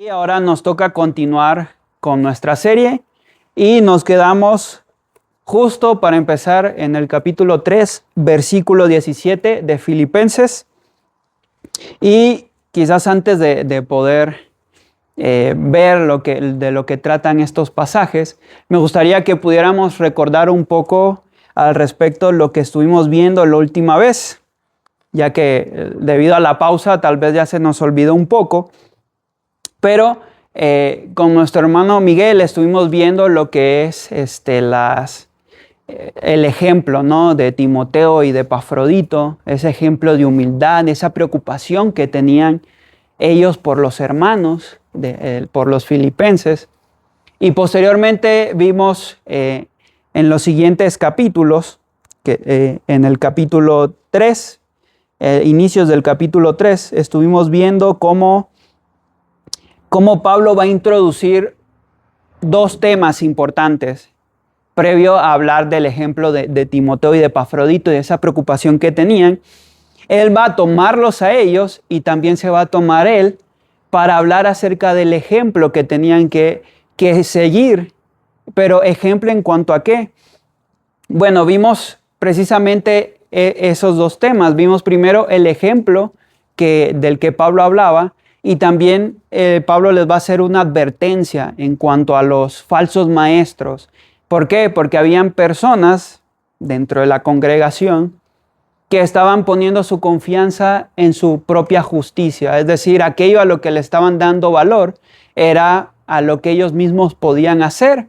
Y ahora nos toca continuar con nuestra serie y nos quedamos justo para empezar en el capítulo 3, versículo 17 de Filipenses. Y quizás antes de poder ver de lo que tratan estos pasajes, me gustaría que pudiéramos recordar un poco al respecto lo que estuvimos viendo la última vez, ya que debido a la pausa tal vez ya se nos olvidó un poco. Pero con nuestro hermano Miguel estuvimos viendo lo que es el ejemplo, ¿no?, de Timoteo y de Epafrodito, ese ejemplo de humildad, esa preocupación que tenían ellos por los hermanos, por los filipenses. Y posteriormente vimos en los siguientes capítulos, en el capítulo 3, inicios del capítulo 3, estuvimos viendo cómo Pablo va a introducir dos temas importantes previo a hablar del ejemplo de Timoteo y de Epafrodito y de esa preocupación que tenían. Él va a tomarlos a ellos y también se va a tomar él para hablar acerca del ejemplo que tenían que seguir. Pero ejemplo en cuanto a qué. Bueno, vimos precisamente esos dos temas. Vimos primero el ejemplo del que Pablo hablaba. Y también Pablo les va a hacer una advertencia en cuanto a los falsos maestros. ¿Por qué? Porque habían personas dentro de la congregación que estaban poniendo su confianza en su propia justicia. Es decir, aquello a lo que le estaban dando valor era a lo que ellos mismos podían hacer.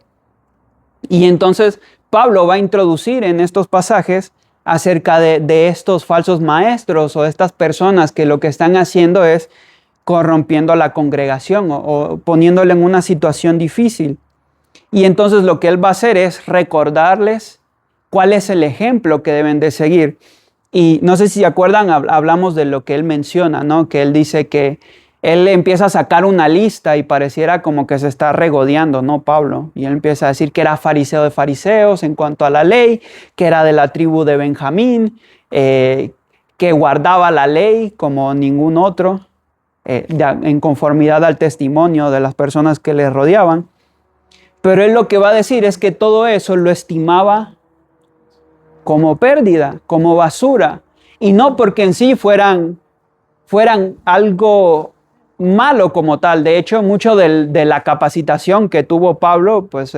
Y entonces Pablo va a introducir en estos pasajes acerca de estos falsos maestros o de estas personas que lo que están haciendo es corrompiendo a la congregación o poniéndole en una situación difícil. Y entonces lo que él va a hacer es recordarles cuál es el ejemplo que deben de seguir. Y no sé si se acuerdan, hablamos de lo que él menciona, ¿no? Que él dice que él empieza a sacar una lista y pareciera como que se está regodeando, ¿no, Pablo? Y él empieza a decir que era fariseo de fariseos en cuanto a la ley, que era de la tribu de Benjamín, que guardaba la ley como ningún otro. En conformidad al testimonio de las personas que le rodeaban. Pero él lo que va a decir es que todo eso lo estimaba como pérdida, como basura. Y no porque en sí fueran algo malo como tal. De hecho, mucho de la capacitación que tuvo Pablo pues,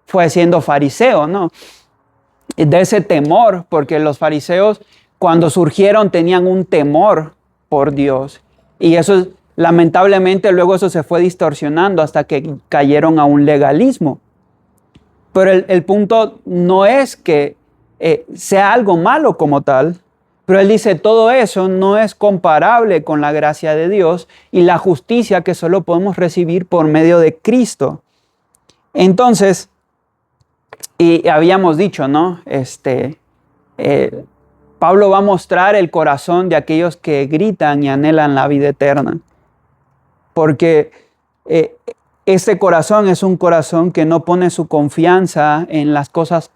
fue siendo fariseo, ¿no? De ese temor, porque los fariseos cuando surgieron tenían un temor por Dios. Y eso, lamentablemente, luego eso se fue distorsionando hasta que cayeron a un legalismo. Pero el punto no es que sea algo malo como tal, pero él dice, todo eso no es comparable con la gracia de Dios y la justicia que solo podemos recibir por medio de Cristo. Entonces, y habíamos dicho, ¿no? Pablo va a mostrar el corazón de aquellos que gritan y anhelan la vida eterna. Porque este corazón es un corazón que no pone su confianza en las cosas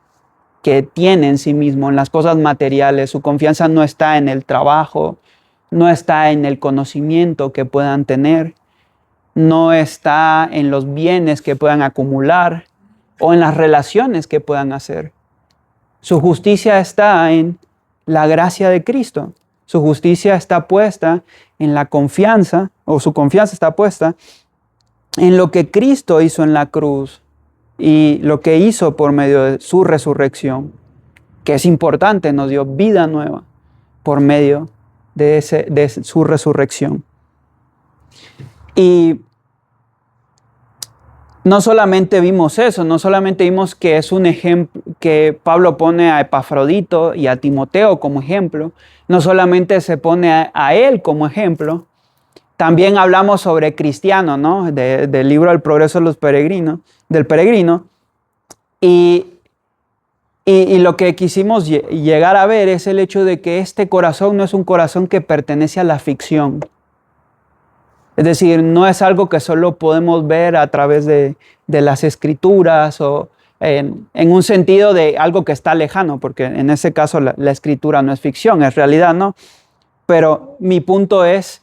que tiene en sí mismo, en las cosas materiales. Su confianza no está en el trabajo, no está en el conocimiento que puedan tener, no está en los bienes que puedan acumular o en las relaciones que puedan hacer. Su justicia está en la gracia de Cristo. Su justicia está puesta en la confianza, o su confianza está puesta en lo que Cristo hizo en la cruz y lo que hizo por medio de su resurrección, que es importante, nos dio vida nueva por medio de su resurrección. Y no solamente vimos eso, no solamente vimos que es un ejemplo, que Pablo pone a Epafrodito y a Timoteo como ejemplo, no solamente se pone a él como ejemplo, también hablamos sobre Cristiano, ¿no? Del libro El progreso de los peregrinos, del peregrino, y lo que quisimos llegar a ver es el hecho de que este corazón no es un corazón que pertenece a la ficción. Es decir, no es algo que solo podemos ver a través de las escrituras o en un sentido de algo que está lejano, porque en ese caso la escritura no es ficción, es realidad, ¿no? Pero mi punto es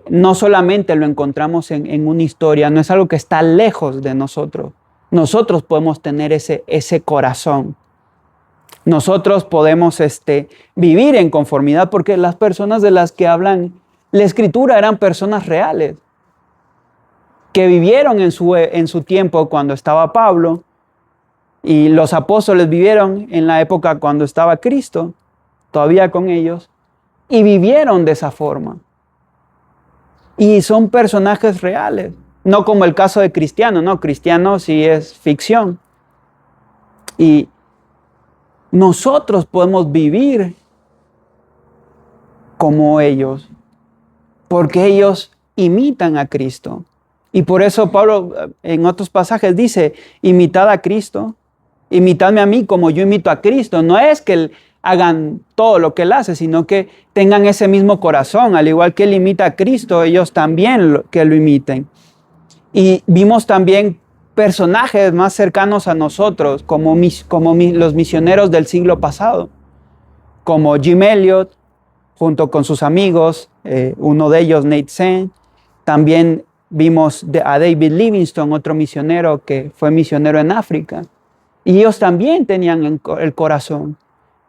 no solamente lo encontramos en una historia, no es algo que está lejos de nosotros. Nosotros podemos tener ese corazón. Nosotros podemos vivir en conformidad porque las personas de las que hablan la Escritura eran personas reales, que vivieron en su tiempo cuando estaba Pablo, y los apóstoles vivieron en la época cuando estaba Cristo, todavía con ellos, y vivieron de esa forma. Y son personajes reales, no como el caso de Cristiano, no, Cristiano sí es ficción. Y nosotros podemos vivir como ellos, porque ellos imitan a Cristo. Y por eso Pablo en otros pasajes dice, imitad a Cristo, imitadme a mí como yo imito a Cristo. No es que hagan todo lo que Él hace, sino que tengan ese mismo corazón. Al igual que Él imita a Cristo, ellos también que lo imiten. Y vimos también personajes más cercanos a nosotros, como los misioneros del siglo pasado, como Jim Elliot, junto con sus amigos, uno de ellos, Nate Saint. También vimos a David Livingstone, otro misionero que fue misionero en África. Y ellos también tenían el corazón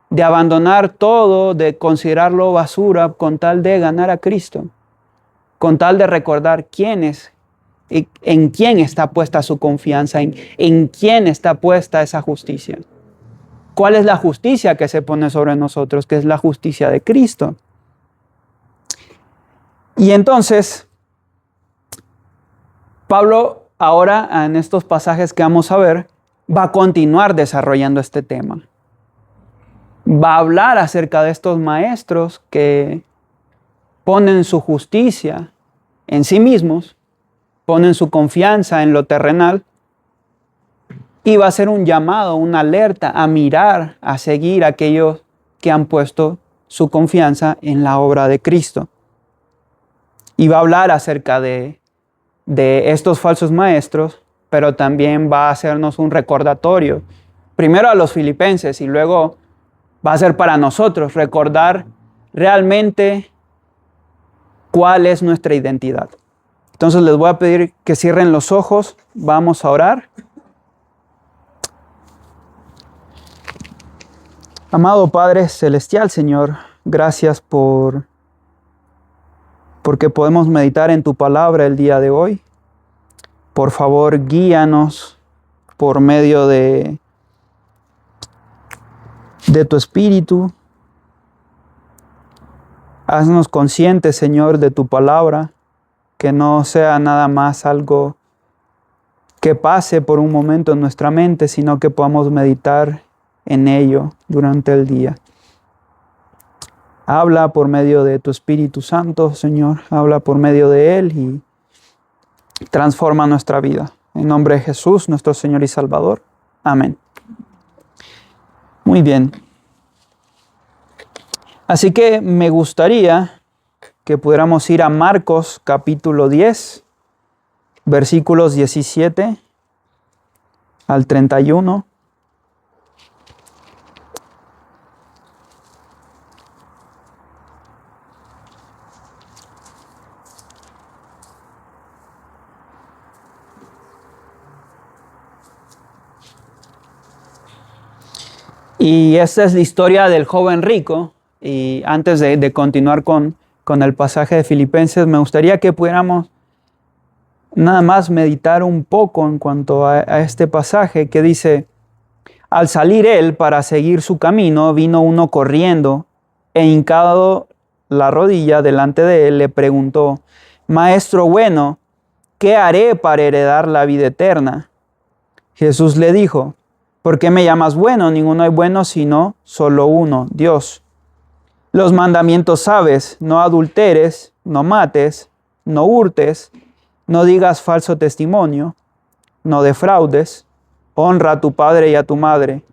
de abandonar todo, de considerarlo basura con tal de ganar a Cristo, con tal de recordar quién es, en quién está puesta su confianza, en quién está puesta esa justicia. ¿Cuál es la justicia que se pone sobre nosotros? Que es la justicia de Cristo. Y entonces, Pablo ahora en estos pasajes que vamos a ver, va a continuar desarrollando este tema. Va a hablar acerca de estos maestros que ponen su justicia en sí mismos, ponen su confianza en lo terrenal, y va a ser un llamado, una alerta a mirar, a seguir a aquellos que han puesto su confianza en la obra de Cristo. Y va a hablar acerca de estos falsos maestros, pero también va a hacernos un recordatorio, primero a los filipenses y luego va a ser para nosotros recordar realmente cuál es nuestra identidad. Entonces les voy a pedir que cierren los ojos, vamos a orar. Amado Padre Celestial, Señor, gracias porque podemos meditar en tu palabra el día de hoy. Por favor, guíanos por medio de tu Espíritu. Haznos conscientes, Señor, de tu palabra, que no sea nada más algo que pase por un momento en nuestra mente, sino que podamos meditar en ello durante el día. Habla por medio de tu Espíritu Santo, Señor. Habla por medio de Él y transforma nuestra vida. En nombre de Jesús, nuestro Señor y Salvador. Amén. Muy bien. Así que me gustaría que pudiéramos ir a Marcos capítulo 10, versículos 17 al 31. Y esta es la historia del joven rico. Y antes de continuar con el pasaje de Filipenses, me gustaría que pudiéramos nada más meditar un poco en cuanto a este pasaje que dice: al salir él para seguir su camino, vino uno corriendo e hincado la rodilla delante de él, le preguntó: Maestro bueno, ¿qué haré para heredar la vida eterna? Jesús le dijo: ¿por qué me llamas bueno? Ninguno hay bueno sino solo uno, Dios. Los mandamientos sabes: no adulteres, no mates, no hurtes, no digas falso testimonio, no defraudes, honra a tu padre y a tu madre.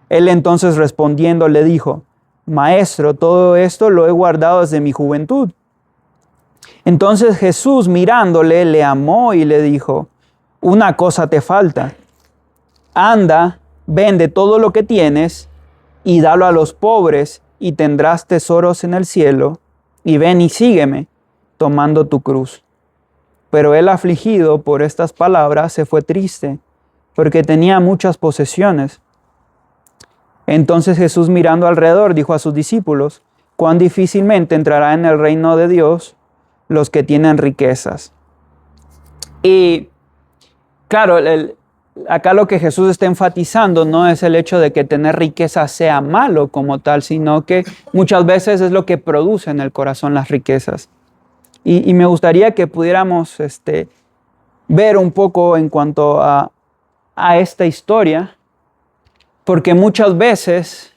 Él entonces respondiendo le dijo: Maestro, todo esto lo he guardado desde mi juventud. Entonces Jesús, mirándole, le amó y le dijo: una cosa te falta. Anda, vende todo lo que tienes y dalo a los pobres y tendrás tesoros en el cielo, y ven y sígueme. tomando tu cruz. Pero él, afligido por estas palabras, se fue triste, porque tenía muchas posesiones. Entonces Jesús, mirando alrededor, dijo a sus discípulos: cuán difícilmente entrará en el reino de Dios los que tienen riquezas. Y claro, acá lo que Jesús está enfatizando no es el hecho de que tener riqueza sea malo como tal, sino que muchas veces es lo que produce en el corazón las riquezas. Y me gustaría que pudiéramos ver un poco en cuanto a esta historia, porque muchas veces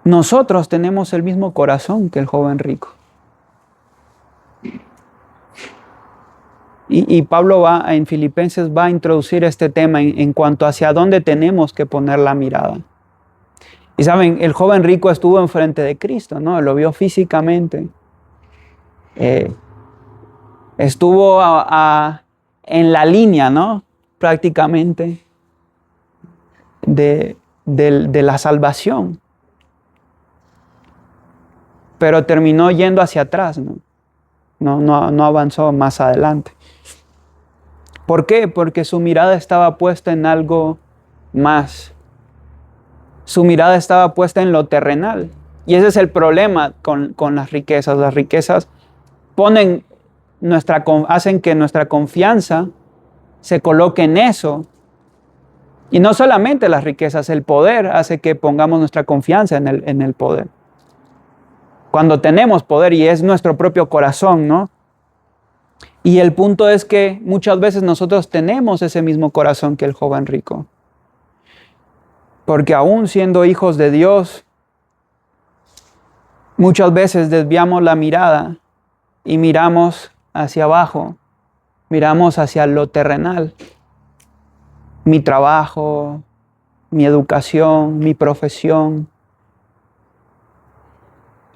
nosotros tenemos el mismo corazón que el joven rico. Y Pablo en Filipenses va a introducir este tema en cuanto hacia dónde tenemos que poner la mirada. Y saben, el joven rico estuvo enfrente de Cristo, ¿no? Lo vio físicamente. Estuvo en la línea, ¿no? Prácticamente de la salvación. Pero terminó yendo hacia atrás, ¿no? No avanzó más adelante. ¿Por qué? Porque su mirada estaba puesta en algo más. Su mirada estaba puesta en lo terrenal. Y ese es el problema con las riquezas. Las riquezas hacen que nuestra confianza se coloque en eso. Y no solamente las riquezas, el poder hace que pongamos nuestra confianza en el poder. Cuando tenemos poder, y es nuestro propio corazón, ¿no? Y el punto es que muchas veces nosotros tenemos ese mismo corazón que el joven rico. Porque aún siendo hijos de Dios, muchas veces desviamos la mirada y miramos hacia abajo, miramos hacia lo terrenal. Mi trabajo, mi educación, mi profesión,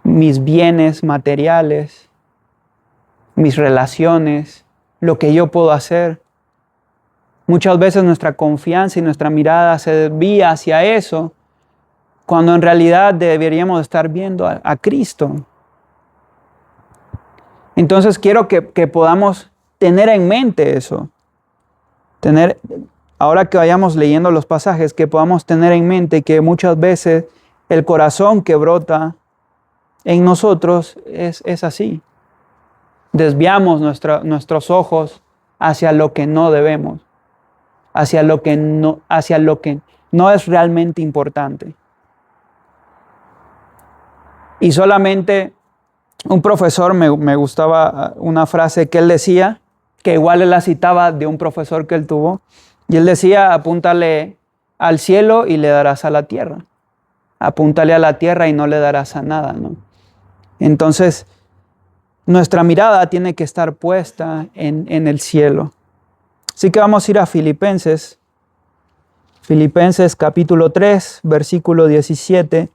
mis bienes materiales, mis relaciones, lo que yo puedo hacer. Muchas veces nuestra confianza y nuestra mirada se desvía hacia eso, cuando en realidad deberíamos estar viendo a Cristo. Entonces quiero que podamos tener en mente eso. Ahora que vayamos leyendo los pasajes, que podamos tener en mente que muchas veces el corazón que brota en nosotros es así. Desviamos nuestros ojos hacia lo que no debemos, hacia lo que no es realmente importante. Y solamente un profesor, me gustaba una frase que él decía, que igual él la citaba de un profesor que él tuvo, y él decía: apúntale al cielo y le darás a la tierra. Apúntale a la tierra y no le darás a nada, ¿no? Entonces, nuestra mirada tiene que estar puesta en el cielo. Así que vamos a ir a Filipenses. Filipenses capítulo 3, versículo 17.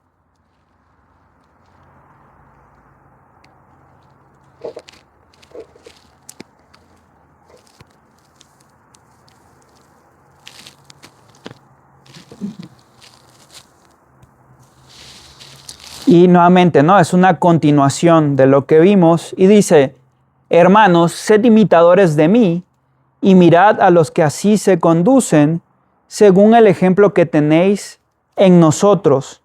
Y nuevamente, ¿no? Es una continuación de lo que vimos. Y dice: hermanos, sed imitadores de mí y mirad a los que así se conducen, según el ejemplo que tenéis en nosotros.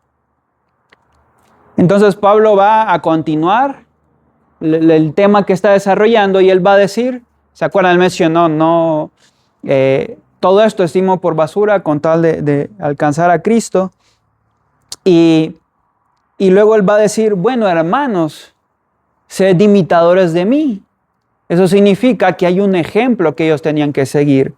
Entonces Pablo va a continuar el tema que está desarrollando, y él va a decir, ¿se acuerdan? Él mencionó, todo esto estimo por basura con tal de alcanzar a Cristo. Y luego él va a decir: bueno, hermanos, sed imitadores de mí. Eso significa que hay un ejemplo que ellos tenían que seguir.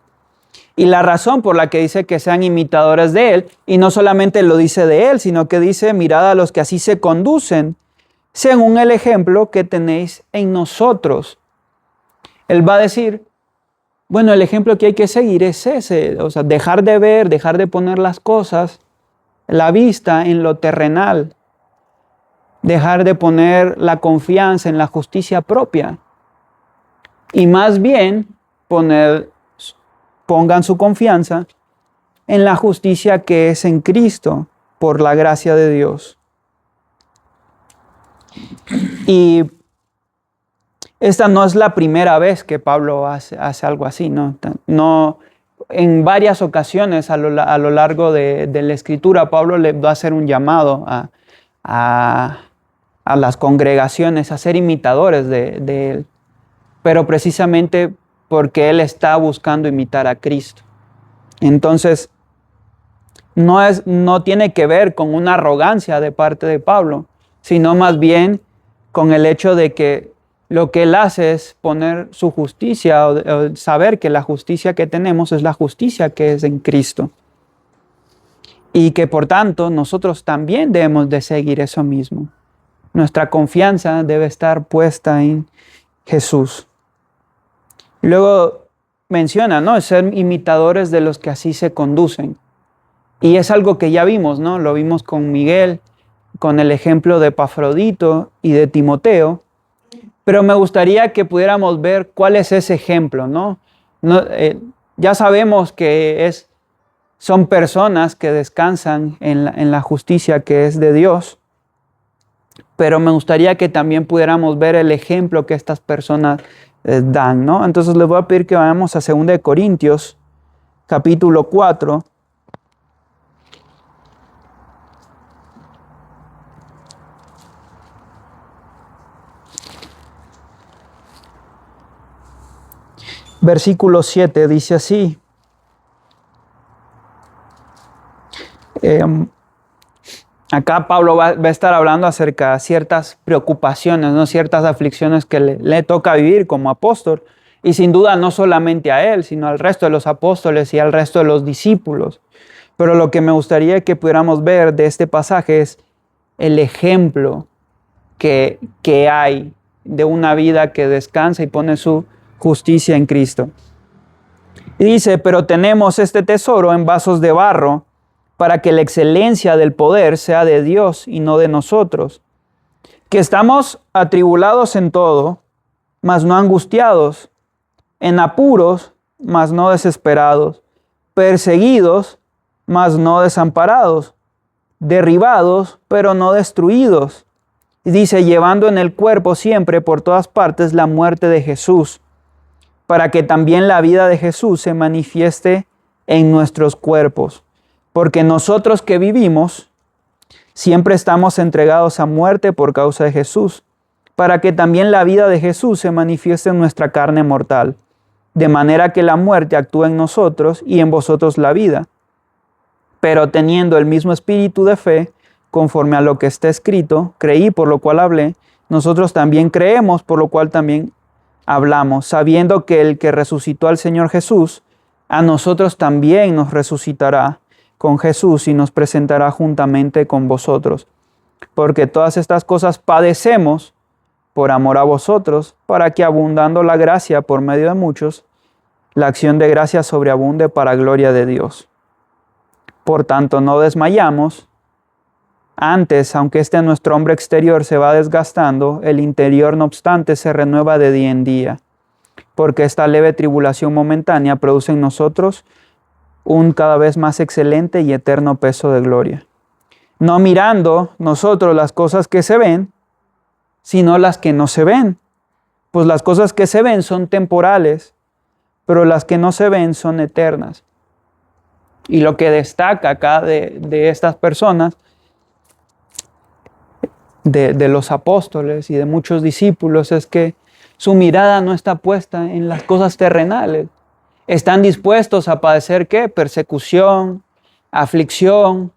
Y la razón por la que dice que sean imitadores de él, y no solamente lo dice de él, sino que dice: mirad a los que así se conducen, según el ejemplo que tenéis en nosotros. Él va a decir: bueno, el ejemplo que hay que seguir es ese, o sea, dejar de ver, dejar de poner las cosas, la vista en lo terrenal, dejar de poner la confianza en la justicia propia, y más bien pongan su confianza en la justicia que es en Cristo, por la gracia de Dios. Y esta no es la primera vez que Pablo hace algo así, ¿no? No, en varias ocasiones a lo largo de la Escritura, Pablo le va a hacer un llamado a, a las congregaciones a ser imitadores de él, pero precisamente porque él está buscando imitar a Cristo. Entonces, no tiene que ver con una arrogancia de parte de Pablo, sino más bien con el hecho de que lo que él hace es poner su justicia o saber que la justicia que tenemos es la justicia que es en Cristo. Y que por tanto nosotros también debemos de seguir eso mismo. Nuestra confianza debe estar puesta en Jesús. Luego menciona, ¿no? Ser imitadores de los que así se conducen. Y es algo que ya vimos, ¿no? Lo vimos con Miguel, con el ejemplo de Epafrodito y de Timoteo. Pero me gustaría que pudiéramos ver cuál es ese ejemplo, ¿no? Ya sabemos que son personas que descansan en la justicia que es de Dios. Pero me gustaría que también pudiéramos ver el ejemplo que estas personas dan, ¿no? Entonces les voy a pedir que vayamos a 2 Corintios, capítulo 4. Versículo 7 dice así. Acá Pablo va a estar hablando acerca de ciertas preocupaciones, ¿no? Ciertas aflicciones que le toca vivir como apóstol. Y sin duda no solamente a él, sino al resto de los apóstoles y al resto de los discípulos. Pero lo que me gustaría que pudiéramos ver de este pasaje es el ejemplo que hay de una vida que descansa y pone su justicia en Cristo. Y dice, pero tenemos este tesoro en vasos de barro para que la excelencia del poder sea de Dios y no de nosotros, que estamos atribulados en todo, mas no angustiados, en apuros, mas no desesperados, perseguidos, mas no desamparados, derribados, pero no destruidos. Y dice, llevando en el cuerpo siempre por todas partes la muerte de Jesús, para que también la vida de Jesús se manifieste en nuestros cuerpos. Porque nosotros que vivimos, siempre estamos entregados a muerte por causa de Jesús, para que también la vida de Jesús se manifieste en nuestra carne mortal, de manera que la muerte actúe en nosotros y en vosotros la vida. Pero teniendo el mismo espíritu de fe, conforme a lo que está escrito, creí por lo cual hablé, nosotros también creemos por lo cual también hablamos, sabiendo que el que resucitó al Señor Jesús, a nosotros también nos resucitará con Jesús y nos presentará juntamente con vosotros. Porque todas estas cosas padecemos por amor a vosotros, para que abundando la gracia por medio de muchos, la acción de gracia sobreabunde para gloria de Dios. Por tanto, no desmayamos. Antes, aunque nuestro hombre exterior se va desgastando, el interior, no obstante, se renueva de día en día, porque esta leve tribulación momentánea produce en nosotros un cada vez más excelente y eterno peso de gloria. No mirando nosotros las cosas que se ven, sino las que no se ven. Pues las cosas que se ven son temporales, pero las que no se ven son eternas. Y lo que destaca acá de estas personas, de los apóstoles y de muchos discípulos, es que su mirada no está puesta en las cosas terrenales. Están dispuestos a padecer ¿qué? Persecución, aflicción,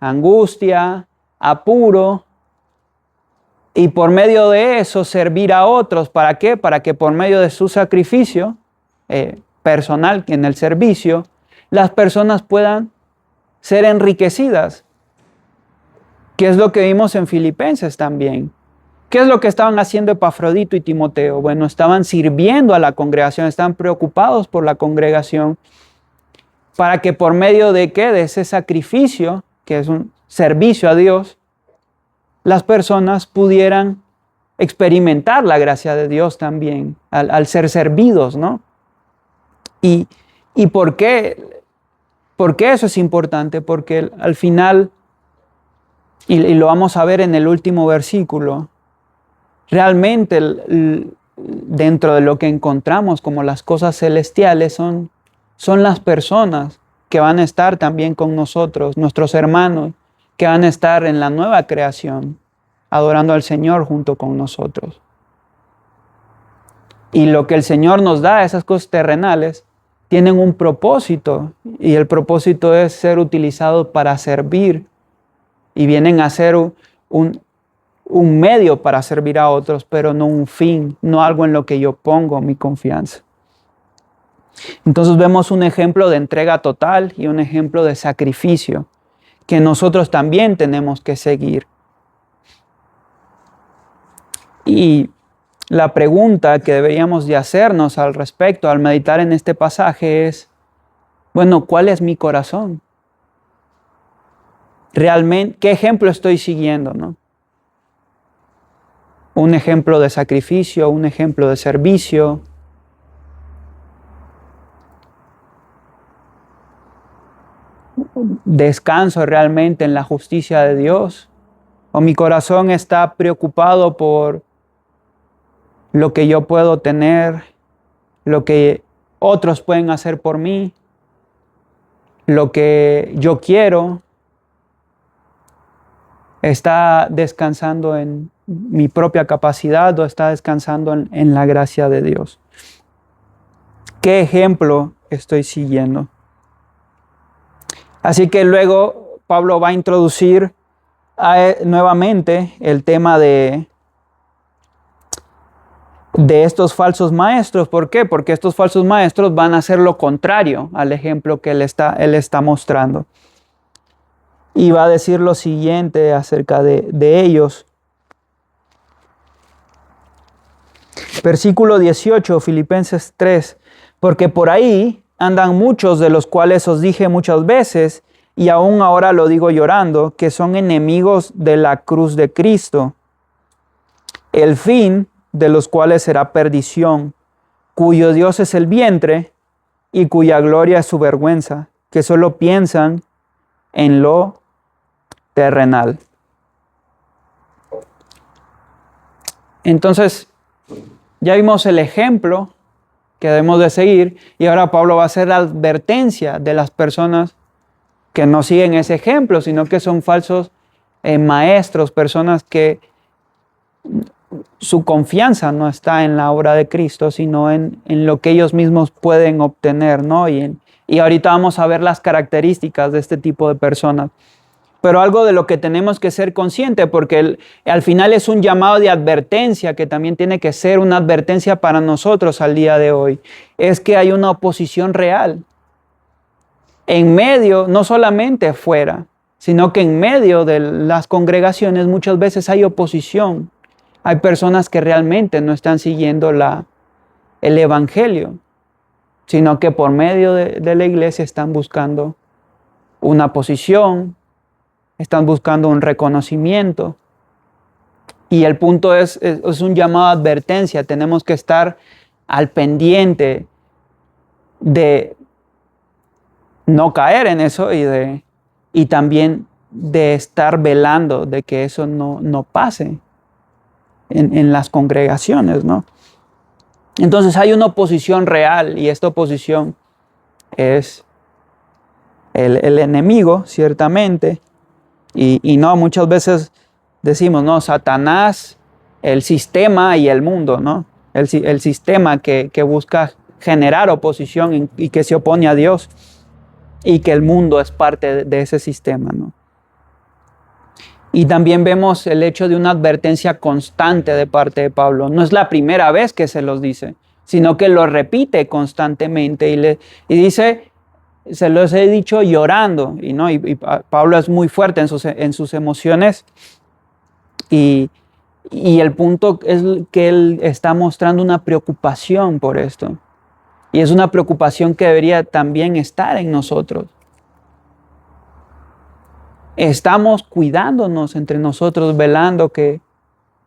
angustia, apuro, y por medio de eso servir a otros. ¿Para qué? Para que por medio de su sacrificio personal, que en el servicio, las personas puedan ser enriquecidas. ¿Qué es lo que vimos en Filipenses también? ¿Qué es lo que estaban haciendo Epafrodito y Timoteo? Bueno, estaban sirviendo a la congregación, estaban preocupados por la congregación, para que por medio de ¿qué? De ese sacrificio, que es un servicio a Dios, las personas pudieran experimentar la gracia de Dios también, al ser servidos, ¿no? ¿Y por qué? ¿Por qué eso es importante? Porque al final, y lo vamos a ver en el último versículo, realmente dentro de lo que encontramos como las cosas celestiales son las personas que van a estar también con nosotros, nuestros hermanos, que van a estar en la nueva creación, adorando al Señor junto con nosotros. Y lo que el Señor nos da, esas cosas terrenales, tienen un propósito, y el propósito es ser utilizado para servir, y vienen a ser un medio para servir a otros, pero no un fin, no algo en lo que yo pongo mi confianza. Entonces vemos un ejemplo de entrega total y un ejemplo de sacrificio que nosotros también tenemos que seguir. Y la pregunta que deberíamos de hacernos al respecto, al meditar en este pasaje es, bueno, ¿cuál es mi corazón? Realmente, ¿qué ejemplo estoy siguiendo, no? Un ejemplo de sacrificio, un ejemplo de servicio. ¿Descanso realmente en la justicia de Dios? ¿O mi corazón está preocupado por lo que yo puedo tener, lo que otros pueden hacer por mí, lo que yo quiero? ¿Está descansando en mi propia capacidad o está descansando en la gracia de Dios? ¿Qué ejemplo estoy siguiendo? Así que luego Pablo va a introducir nuevamente el tema de estos falsos maestros. ¿Por qué? Porque estos falsos maestros van a hacer lo contrario al ejemplo que él está mostrando. Y va a decir lo siguiente acerca de ellos. Versículo 18, Filipenses 3. Porque por ahí andan muchos de los cuales os dije muchas veces, y aún ahora lo digo llorando, que son enemigos de la cruz de Cristo, el fin de los cuales será perdición, cuyo Dios es el vientre y cuya gloria es su vergüenza, que solo piensan en lo terrenal. Entonces, ya vimos el ejemplo que debemos de seguir, y ahora Pablo va a hacer la advertencia de las personas que no siguen ese ejemplo, sino que son falsos maestros, personas que su confianza no está en la obra de Cristo, sino en lo que ellos mismos pueden obtener, ¿no? Y ahorita vamos a ver las características de este tipo de personas. Pero algo de lo que tenemos que ser conscientes, porque al final es un llamado de advertencia, que también tiene que ser una advertencia para nosotros al día de hoy, es que hay una oposición real. En medio, no solamente fuera, sino que en medio de las congregaciones muchas veces hay oposición. Hay personas que realmente no están siguiendo el evangelio, sino que por medio de la iglesia están buscando una posición, están buscando un reconocimiento. Y el punto es un llamado a advertencia. Tenemos que estar al pendiente de no caer en eso y también de estar velando de que eso no pase en las congregaciones, ¿no? Entonces hay una oposición real, y esta oposición es el enemigo, ciertamente. Y no, muchas veces decimos, no, Satanás, el sistema y el mundo, ¿no? El sistema que busca generar oposición y que se opone a Dios, y que el mundo es parte de ese sistema, ¿no? Y también vemos el hecho de una advertencia constante de parte de Pablo. No es la primera vez que se los dice, sino que lo repite constantemente y dice, se los he dicho llorando. Y Pablo es muy fuerte en sus emociones. Y el punto es que él está mostrando una preocupación por esto. Y es una preocupación que debería también estar en nosotros. Estamos cuidándonos entre nosotros, velando que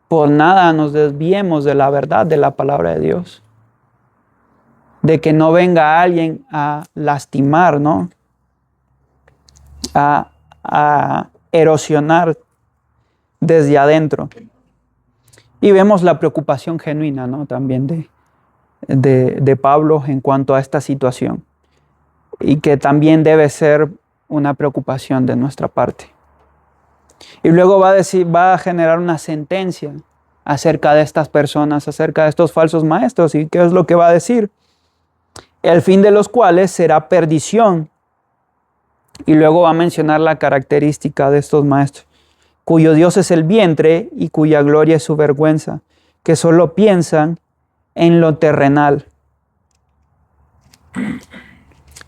por nada nos desviemos de la verdad de la palabra de Dios. De que no venga alguien a lastimar, ¿no? A erosionar desde adentro. Y vemos la preocupación genuina, ¿no? También de Pablo en cuanto a esta situación. Y que también debe ser una preocupación de nuestra parte. Y luego va a generar una sentencia acerca de estas personas, acerca de estos falsos maestros. ¿Y qué es lo que va a decir? El fin de los cuales será perdición. Y luego va a mencionar la característica de estos maestros, cuyo Dios es el vientre y cuya gloria es su vergüenza, que solo piensan en lo terrenal.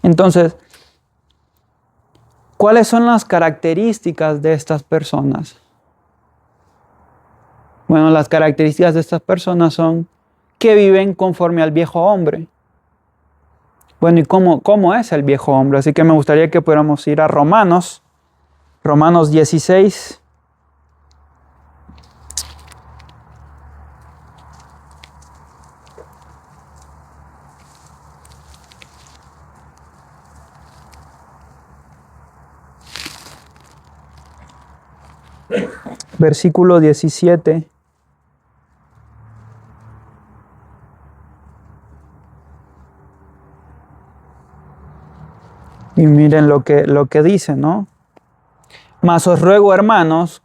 Entonces, ¿cuáles son las características de estas personas? Bueno, las características de estas personas son que viven conforme al viejo hombre. Bueno, ¿y cómo es el viejo hombre? Así que me gustaría que pudiéramos ir a Romanos 16. Versículo 17. Y miren lo que dice, ¿no? Mas os ruego, hermanos,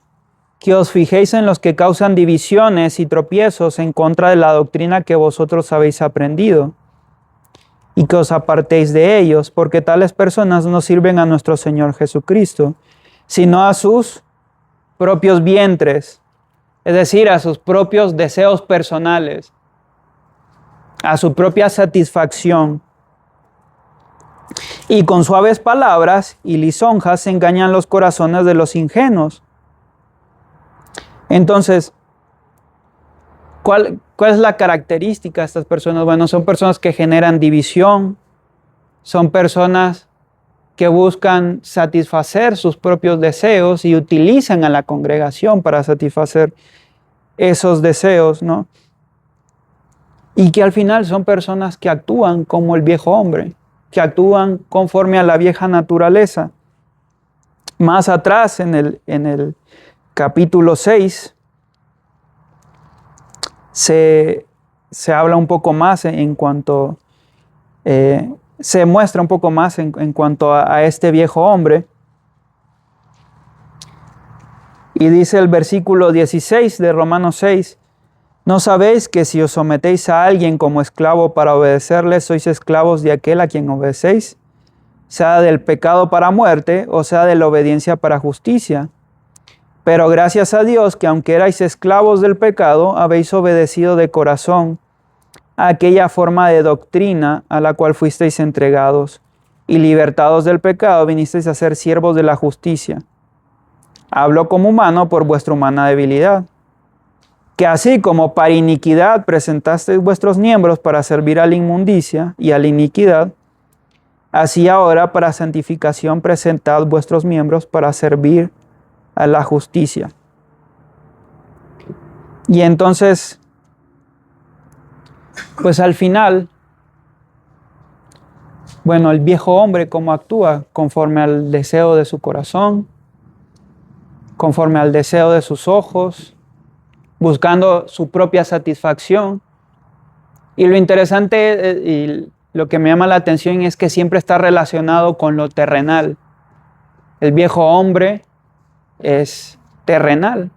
que os fijéis en los que causan divisiones y tropiezos en contra de la doctrina que vosotros habéis aprendido, y que os apartéis de ellos, porque tales personas no sirven a nuestro Señor Jesucristo, sino a sus propios vientres, es decir, a sus propios deseos personales, a su propia satisfacción. Y con suaves palabras y lisonjas se engañan los corazones de los ingenuos. Entonces, ¿cuál es la característica de estas personas? Bueno, son personas que generan división, son personas que buscan satisfacer sus propios deseos y utilizan a la congregación para satisfacer esos deseos, ¿no? Y que al final son personas que actúan como el viejo hombre, que actúan conforme a la vieja naturaleza. Más atrás, en el capítulo 6, se habla un poco más en cuanto, se muestra un poco más en cuanto a este viejo hombre. Y dice el versículo 16 de Romanos 6, ¿no sabéis que si os sometéis a alguien como esclavo para obedecerle, sois esclavos de aquel a quien obedecéis? Sea del pecado para muerte, o sea de la obediencia para justicia. Pero gracias a Dios que aunque erais esclavos del pecado, habéis obedecido de corazón a aquella forma de doctrina a la cual fuisteis entregados, y libertados del pecado, vinisteis a ser siervos de la justicia. Hablo como humano por vuestra humana debilidad. Que así como para iniquidad presentasteis vuestros miembros para servir a la inmundicia y a la iniquidad, así ahora para santificación presentad vuestros miembros para servir a la justicia. Y entonces, pues al final, bueno, el viejo hombre cómo actúa conforme al deseo de su corazón, conforme al deseo de sus ojos, buscando su propia satisfacción. Y lo interesante y lo que me llama la atención es que siempre está relacionado con lo terrenal. El viejo hombre es terrenal.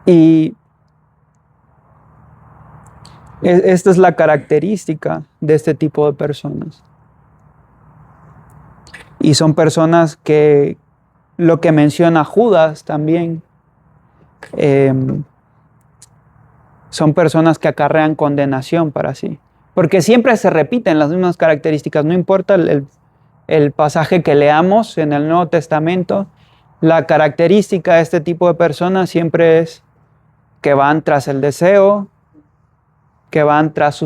Y esta es la característica de este tipo de personas. Y son personas que, lo que menciona Judas también, son personas que acarrean condenación para sí. Porque siempre se repiten las mismas características, no importa el pasaje que leamos en el Nuevo Testamento, la característica de este tipo de personas siempre es que van tras el deseo, que van tras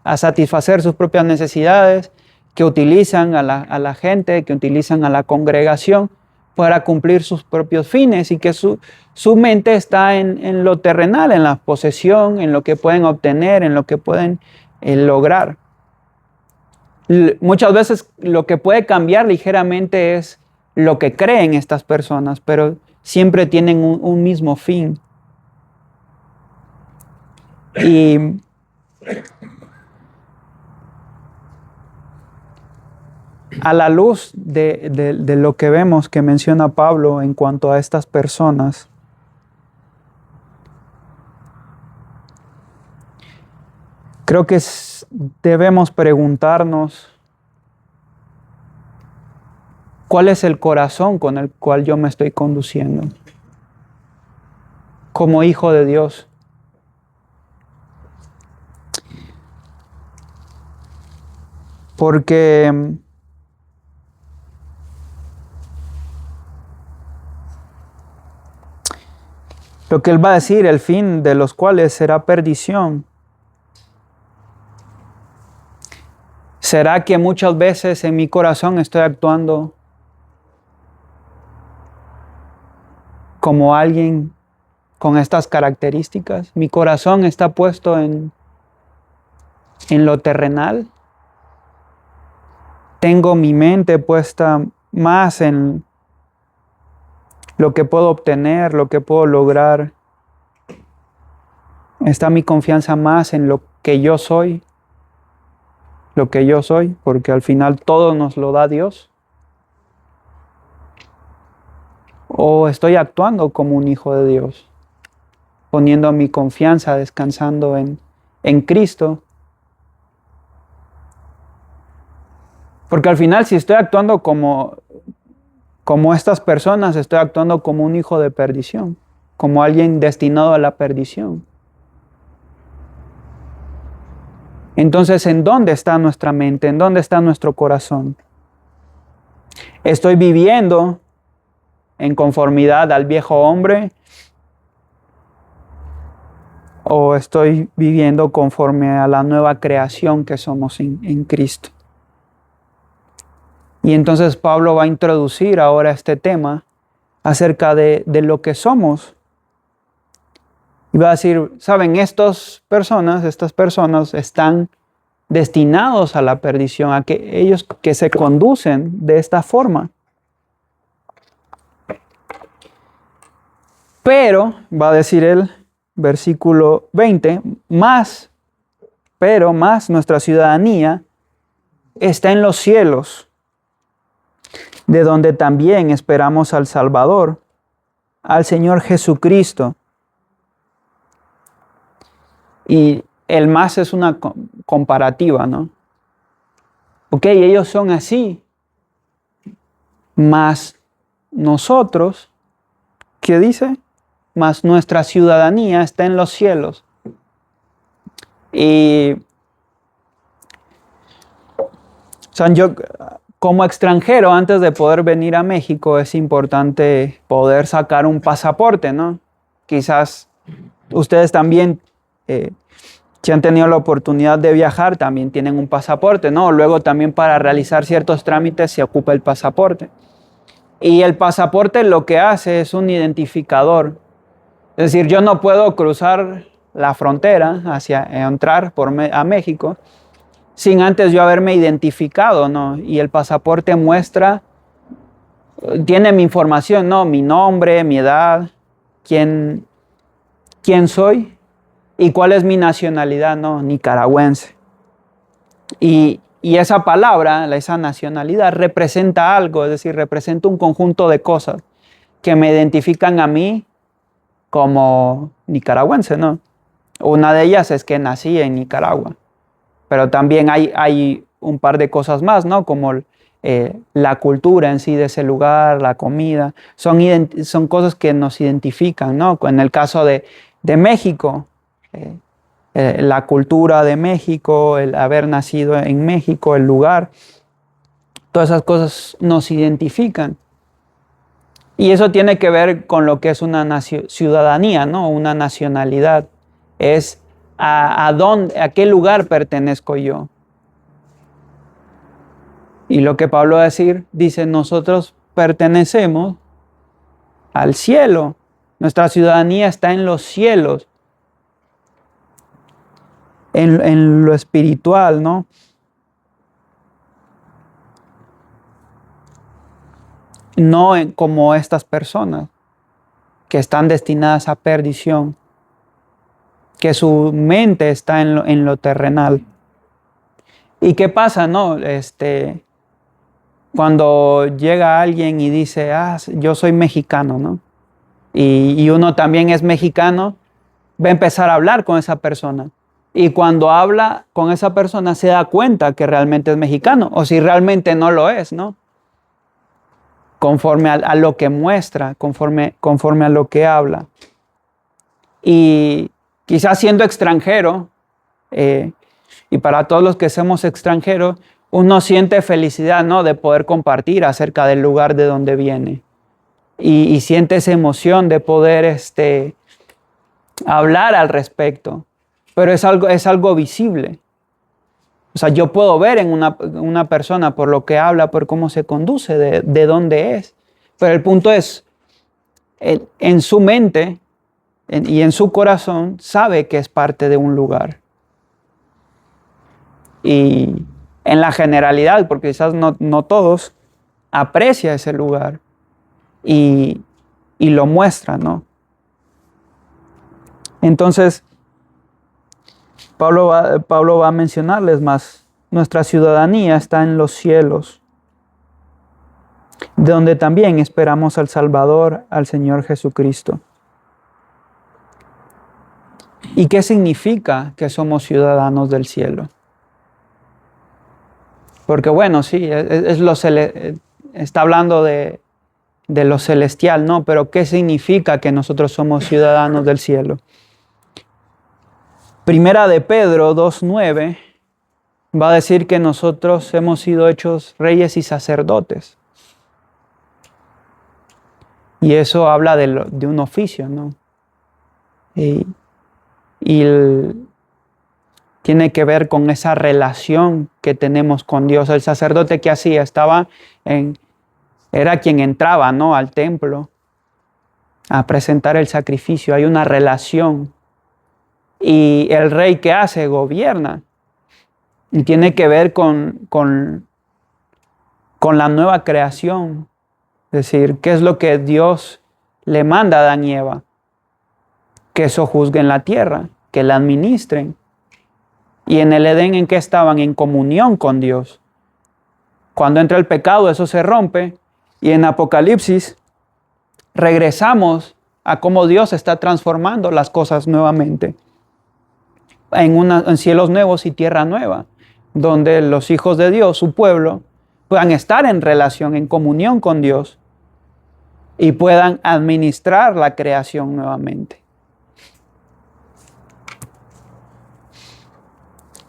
a satisfacer sus propias necesidades, que utilizan a la gente, que utilizan a la congregación para cumplir sus propios fines, y que su mente está en lo terrenal, en la posesión, en lo que pueden obtener, en lo que pueden lograr. Muchas veces lo que puede cambiar ligeramente es lo que creen estas personas, pero siempre tienen un mismo fin, Y a la luz de lo que vemos que menciona Pablo en cuanto a estas personas, creo que debemos preguntarnos cuál es el corazón con el cual yo me estoy conduciendo como hijo de Dios. Porque lo que él va a decir, el fin de los cuales será perdición. ¿Será que muchas veces en mi corazón estoy actuando como alguien con estas características? ¿Mi corazón está puesto en lo terrenal? ¿Tengo mi mente puesta más en lo que puedo obtener, lo que puedo lograr? ¿Está mi confianza más en lo que yo soy? Lo que yo soy, porque al final todo nos lo da Dios. ¿O estoy actuando como un hijo de Dios, poniendo mi confianza, descansando en Cristo? Porque al final, si estoy actuando como estas personas, estoy actuando como un hijo de perdición, como alguien destinado a la perdición. Entonces, ¿en dónde está nuestra mente? ¿En dónde está nuestro corazón? ¿Estoy viviendo en conformidad al viejo hombre? ¿O estoy viviendo conforme a la nueva creación que somos en Cristo? Y entonces Pablo va a introducir ahora este tema acerca de lo que somos. Y va a decir, ¿saben? Estas personas están destinados a la perdición, a que ellos que se conducen de esta forma. Pero, va a decir él, versículo 20, más nuestra ciudadanía está en los cielos, de donde también esperamos al Salvador, al Señor Jesucristo. Y el más es una comparativa, ¿no? Ok, ellos son así, más nosotros, ¿qué dice? Más nuestra ciudadanía está en los cielos. Y yo, como extranjero, antes de poder venir a México, es importante poder sacar un pasaporte, ¿no? Quizás ustedes también, si han tenido la oportunidad de viajar, también tienen un pasaporte, ¿no? Luego también para realizar ciertos trámites se ocupa el pasaporte. Y el pasaporte lo que hace es un identificador. Es decir, yo no puedo cruzar la frontera entrar a México sin antes yo haberme identificado, ¿no? Y el pasaporte tiene mi información, ¿no? Mi nombre, mi edad, quién soy y cuál es mi nacionalidad, ¿no? Nicaragüense. Y esa palabra, esa nacionalidad, representa algo, es decir, representa un conjunto de cosas que me identifican a mí como nicaragüense, ¿no? Una de ellas es que nací en Nicaragua, pero también hay un par de cosas más, ¿no? Como la cultura en sí de ese lugar, la comida, son cosas que nos identifican, ¿no? En el caso de México, la cultura de México, el haber nacido en México, el lugar, todas esas cosas nos identifican. Y eso tiene que ver con lo que es una ciudadanía, ¿no? Una nacionalidad. Es a qué lugar pertenezco yo. Y lo que Pablo va a decir, dice, nosotros pertenecemos al cielo. Nuestra ciudadanía está en los cielos, en lo espiritual, ¿no? No como estas personas que están destinadas a perdición. que su mente está en lo terrenal. ¿Y qué pasa, no? Cuando llega alguien y dice, yo soy mexicano, ¿no? Y uno también es mexicano, va a empezar a hablar con esa persona. Y cuando habla con esa persona se da cuenta que realmente es mexicano, o si realmente no lo es, ¿no? Conforme a lo que muestra, conforme a lo que habla. Y quizás siendo extranjero, y para todos los que somos extranjeros, uno siente felicidad, ¿no? De poder compartir acerca del lugar de donde viene. Y siente esa emoción de poder hablar al respecto. Pero es algo visible. O sea, yo puedo ver en una persona por lo que habla, por cómo se conduce, de dónde es. Pero el punto es, en su mente y en su corazón sabe que es parte de un lugar. Y en la generalidad, porque quizás no todos, aprecia ese lugar y lo muestra, ¿no? Entonces, Pablo va a mencionarles más. Nuestra ciudadanía está en los cielos, de donde también esperamos al Salvador, al Señor Jesucristo. ¿Y qué significa que somos ciudadanos del cielo? Porque bueno, sí, está hablando de lo celestial, ¿no? Pero ¿qué significa que nosotros somos ciudadanos del cielo? Primera de Pedro 2:9 va a decir que nosotros hemos sido hechos reyes y sacerdotes. Y eso habla de un oficio, ¿no? Y tiene que ver con esa relación que tenemos con Dios. El sacerdote que hacía era quien entraba, ¿no? Al templo a presentar el sacrificio. Hay una relación. Y el rey que hace gobierna. Y tiene que ver con la nueva creación. Es decir, ¿qué es lo que Dios le manda a Adán y Eva? Que sojuzguen la tierra, que la administren. Y en el Edén, ¿en qué estaban? En comunión con Dios. Cuando entra el pecado, eso se rompe. Y en Apocalipsis regresamos a cómo Dios está transformando las cosas nuevamente. En cielos nuevos y tierra nueva, donde los hijos de Dios, su pueblo, puedan estar en relación, en comunión con Dios y puedan administrar la creación nuevamente.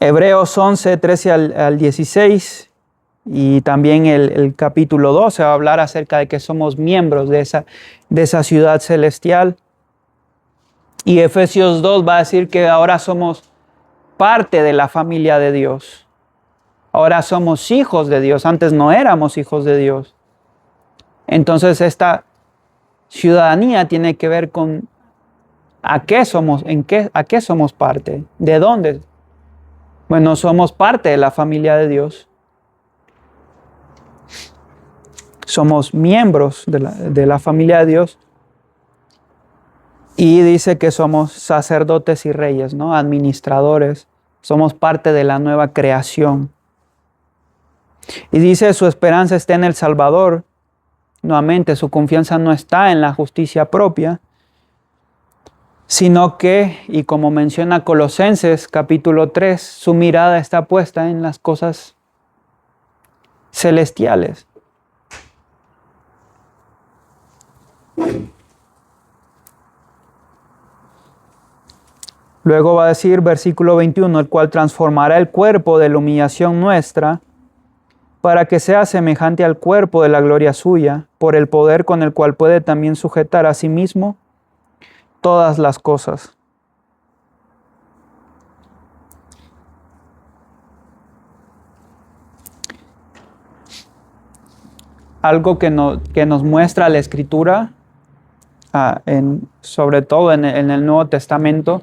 Hebreos 11, 13 al 16 y también el capítulo 12 va a hablar acerca de que somos miembros de esa ciudad celestial. Y Efesios 2 va a decir que ahora somos parte de la familia de Dios. Ahora somos hijos de Dios. Antes no éramos hijos de Dios. Entonces esta ciudadanía tiene que ver con a qué somos parte, de dónde. Bueno, somos parte de la familia de Dios. Somos miembros de la familia de Dios. Y dice que somos sacerdotes y reyes, ¿no? Administradores. Somos parte de la nueva creación. Y dice su esperanza está en el Salvador. Nuevamente, su confianza no está en la justicia propia, sino que, y como menciona Colosenses capítulo 3, su mirada está puesta en las cosas celestiales. Luego va a decir, versículo 21, el cual transformará el cuerpo de la humillación nuestra para que sea semejante al cuerpo de la gloria suya, por el poder con el cual puede también sujetar a sí mismo todas las cosas. Algo que nos muestra la Escritura, sobre todo en el Nuevo Testamento,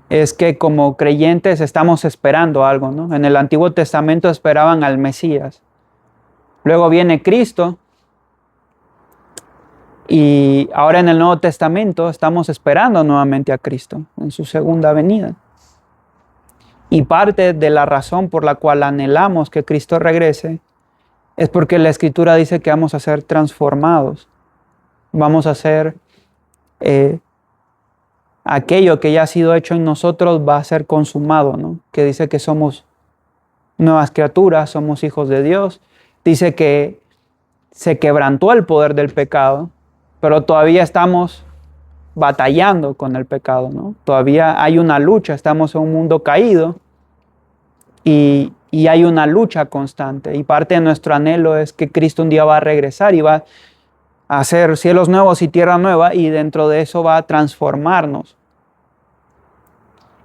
es que como creyentes estamos esperando algo, ¿no? En el Antiguo Testamento esperaban al Mesías. Luego viene Cristo Y ahora en el Nuevo Testamento estamos esperando nuevamente a Cristo en su segunda venida. Y parte de la razón por la cual anhelamos que Cristo regrese es porque la Escritura dice que vamos a ser transformados. Vamos a ser aquello que ya ha sido hecho en nosotros va a ser consumado, ¿no? Que dice que somos nuevas criaturas, somos hijos de Dios. Dice que se quebrantó el poder del pecado, pero todavía estamos batallando con el pecado, ¿no? Todavía hay una lucha, estamos en un mundo caído y hay una lucha constante. Y parte de nuestro anhelo es que Cristo un día va a regresar y va a hacer cielos nuevos y tierra nueva, y dentro de eso va a transformarnos.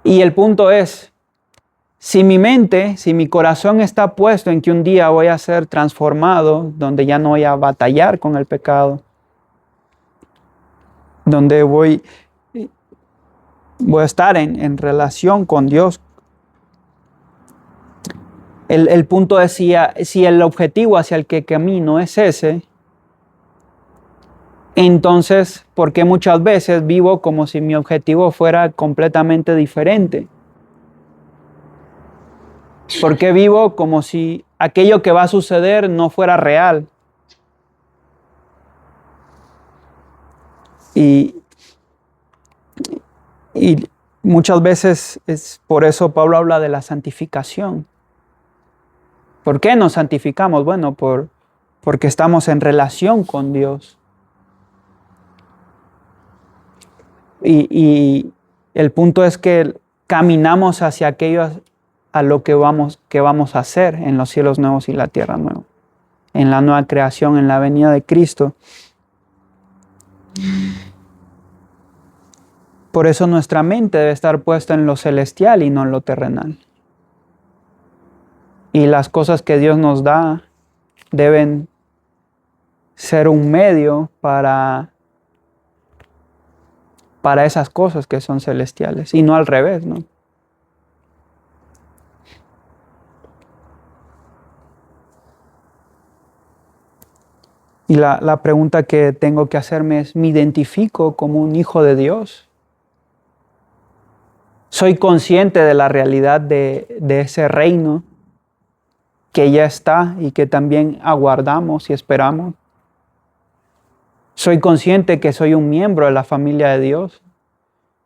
Y el punto es, si mi mente, si mi corazón está puesto en que un día voy a ser transformado, donde ya no voy a batallar con el pecado, donde voy a estar en relación con Dios. El punto es si el objetivo hacia el que camino es ese, entonces, ¿por qué muchas veces vivo como si mi objetivo fuera completamente diferente? ¿Por qué vivo como si aquello que va a suceder no fuera real? Y muchas veces es por eso Pablo habla de la santificación. ¿Por qué nos santificamos? Bueno, porque estamos en relación con Dios. Y el punto es que caminamos hacia aquello a lo que vamos a hacer en los cielos nuevos y la tierra nueva, en la nueva creación, en la venida de Cristo. Por eso nuestra mente debe estar puesta en lo celestial y no en lo terrenal. Y las cosas que Dios nos da deben ser un medio para esas cosas que son celestiales y no al revés, ¿no? Y la pregunta que tengo que hacerme es, ¿me identifico como un hijo de Dios? ¿Soy consciente de la realidad de ese reino que ya está y que también aguardamos y esperamos? ¿Soy consciente que soy un miembro de la familia de Dios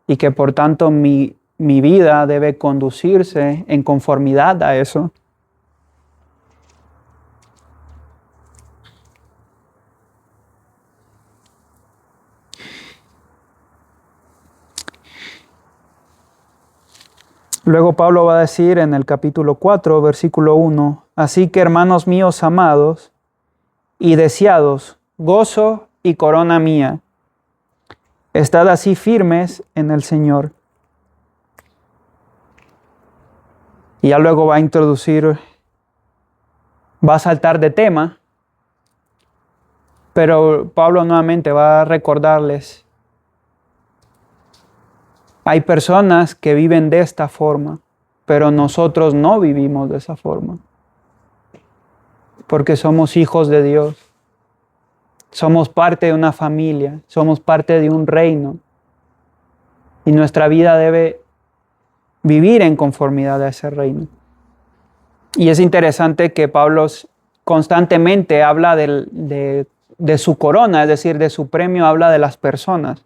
y que por tanto mi vida debe conducirse en conformidad a eso? Luego Pablo va a decir en el capítulo 4, versículo 1, así que hermanos míos amados y deseados, gozo y corona mía, estad así firmes en el Señor. Y ya luego va a introducir, va a saltar de tema, pero Pablo nuevamente va a recordarles, hay personas que viven de esta forma, pero nosotros no vivimos de esa forma, porque somos hijos de Dios, somos parte de una familia, somos parte de un reino, y nuestra vida debe vivir en conformidad a ese reino. Y es interesante que Pablo constantemente habla de su corona, es decir, de su premio, habla de las personas.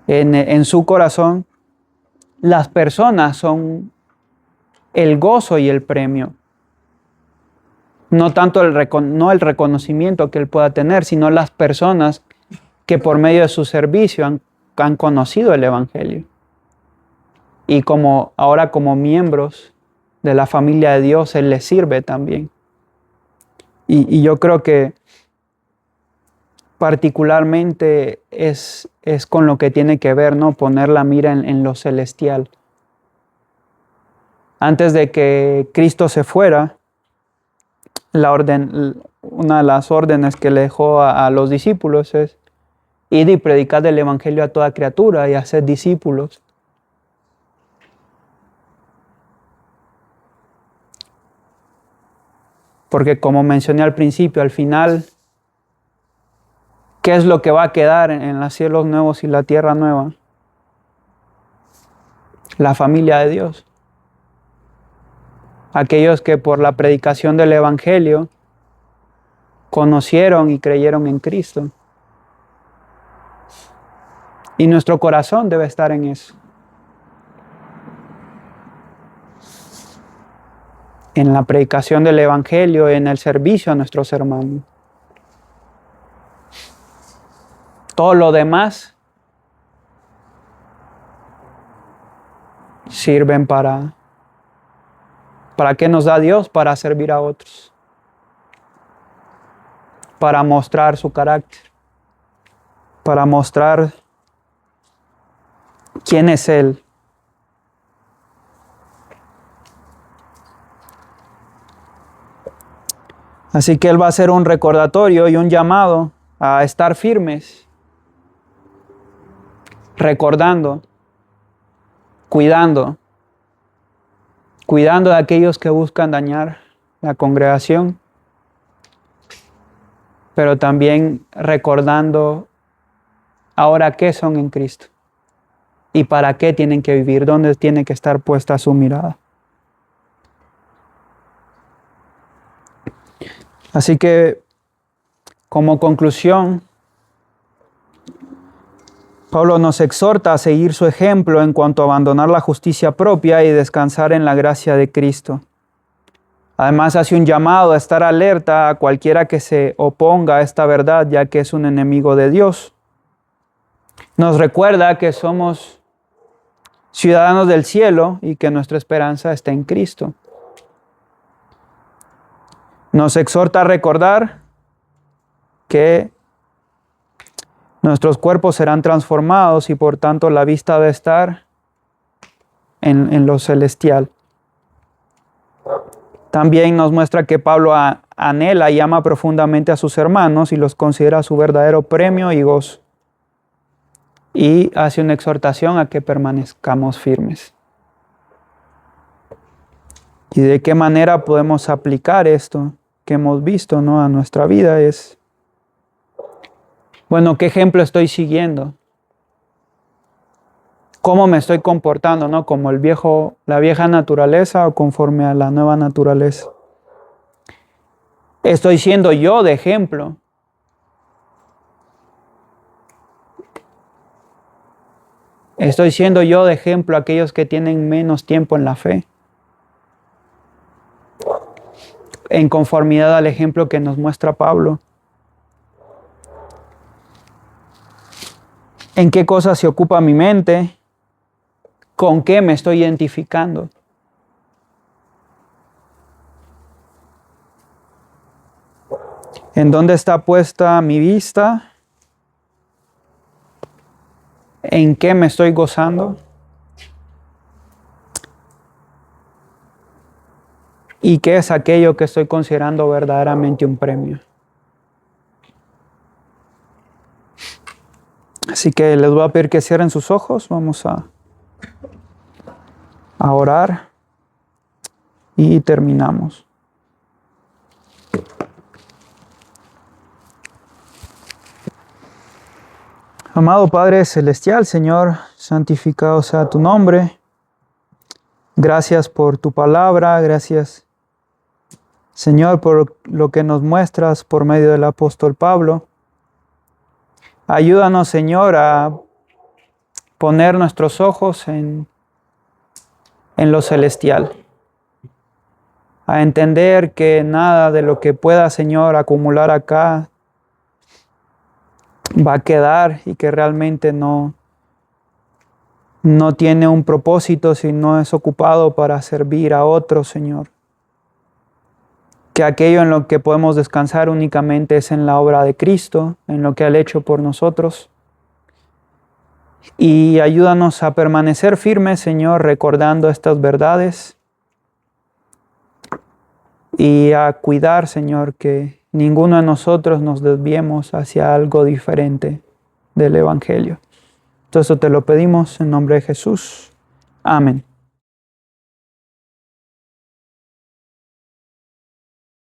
En su corazón, las personas son el gozo y el premio. No tanto el reconocimiento que él pueda tener, sino las personas que por medio de su servicio han conocido el Evangelio. Y ahora como miembros de la familia de Dios, Él les sirve también. Y yo creo que particularmente es con lo que tiene que ver, ¿no? Poner la mira en lo celestial. Antes de que Cristo se fuera, una de las órdenes que le dejó a los discípulos es: id y predicad el Evangelio a toda criatura y haced discípulos. Porque como mencioné al principio, al final ¿Qué es lo que va a quedar en los cielos nuevos y la tierra nueva? La familia de Dios. Aquellos que por la predicación del Evangelio conocieron y creyeron en Cristo. Y nuestro corazón debe estar en eso. En la predicación del Evangelio, en el servicio a nuestros hermanos. Todo lo demás sirven ¿para qué nos da Dios? Para servir a otros. Para mostrar su carácter. Para mostrar quién es Él. Así que Él va a hacer un recordatorio y un llamado a estar firmes, recordando, cuidando de aquellos que buscan dañar la congregación, pero también recordando ahora qué son en Cristo y para qué tienen que vivir, dónde tiene que estar puesta su mirada. Así que, como conclusión, Pablo nos exhorta a seguir su ejemplo en cuanto a abandonar la justicia propia y descansar en la gracia de Cristo. Además, hace un llamado a estar alerta a cualquiera que se oponga a esta verdad, ya que es un enemigo de Dios. Nos recuerda que somos ciudadanos del cielo y que nuestra esperanza está en Cristo. Nos exhorta a recordar que nuestros cuerpos serán transformados y por tanto la vista debe estar en lo celestial. También nos muestra que Pablo anhela y ama profundamente a sus hermanos y los considera su verdadero premio y gozo. Y hace una exhortación a que permanezcamos firmes. ¿Y de qué manera podemos aplicar esto que hemos visto, ¿no?, a nuestra vida? Es, bueno, ¿qué ejemplo estoy siguiendo? ¿Cómo me estoy comportando, ¿no? ¿Como la vieja naturaleza o conforme a la nueva naturaleza? ¿Estoy siendo yo de ejemplo? ¿Estoy siendo yo de ejemplo a aquellos que tienen menos tiempo en la fe? En conformidad al ejemplo que nos muestra Pablo. ¿En qué cosas se ocupa mi mente? ¿Con qué me estoy identificando? ¿En dónde está puesta mi vista? ¿En qué me estoy gozando? ¿Y qué es aquello que estoy considerando verdaderamente un premio? Así que les voy a pedir que cierren sus ojos. Vamos a orar y terminamos. Amado Padre Celestial, Señor, santificado sea tu nombre. Gracias por tu palabra, gracias, Señor, por lo que nos muestras por medio del apóstol Pablo. Ayúdanos, Señor, a poner nuestros ojos en lo celestial. A entender que nada de lo que pueda, Señor, acumular acá va a quedar y que realmente no tiene un propósito si no es ocupado para servir a otros, Señor. Que aquello en lo que podemos descansar únicamente es en la obra de Cristo, en lo que Él ha hecho por nosotros. Y ayúdanos a permanecer firmes, Señor, recordando estas verdades. Y a cuidar, Señor, que ninguno de nosotros nos desviemos hacia algo diferente del Evangelio. Todo eso te lo pedimos en nombre de Jesús. Amén.